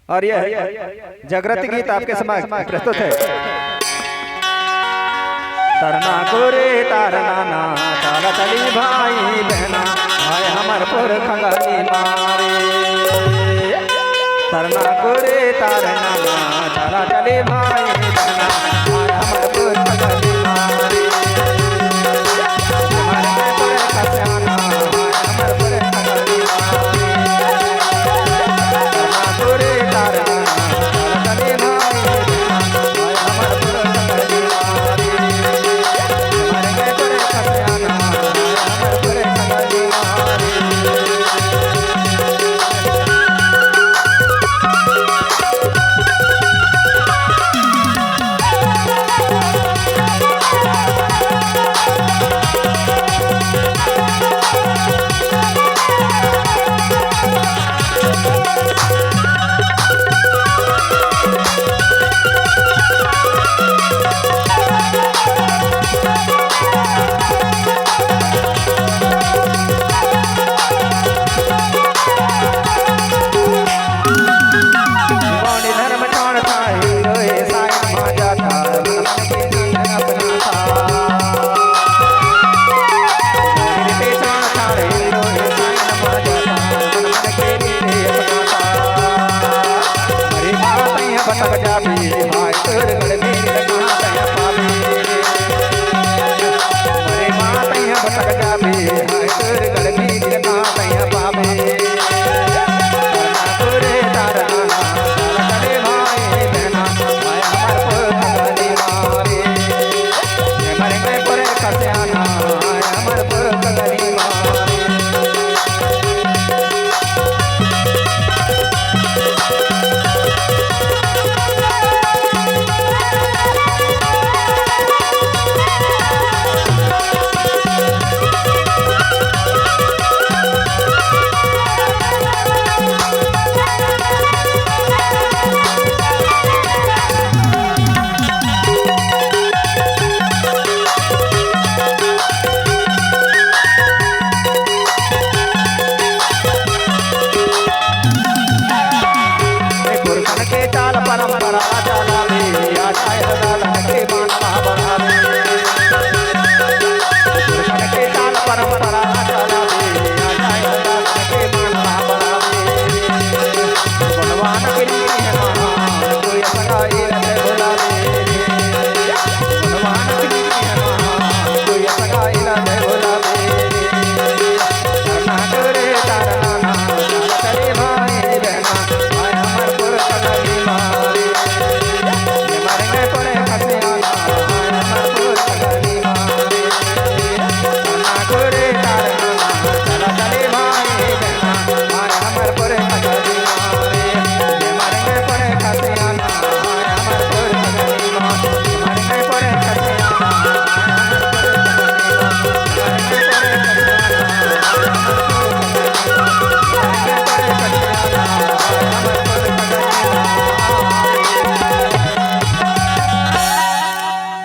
और यह जागृति गीत आपके समक्ष प्रस्तुत है। तरना गोरे तारना ना ताला चली भाई बहना भाई हमर पुर खंगाली मारे। तरना गोरे तारना ना ताला चली भाई बहना भाई हमर पुर खंगाली मारे। हमारे पुर खजाना भाई हमर पुर खंगाली मारे। तरना गोरे तारना ताला चली भाई बहना भाई हमर पुर खंगाली मारे। परंपरा चला आचार के मान बढ़ावे।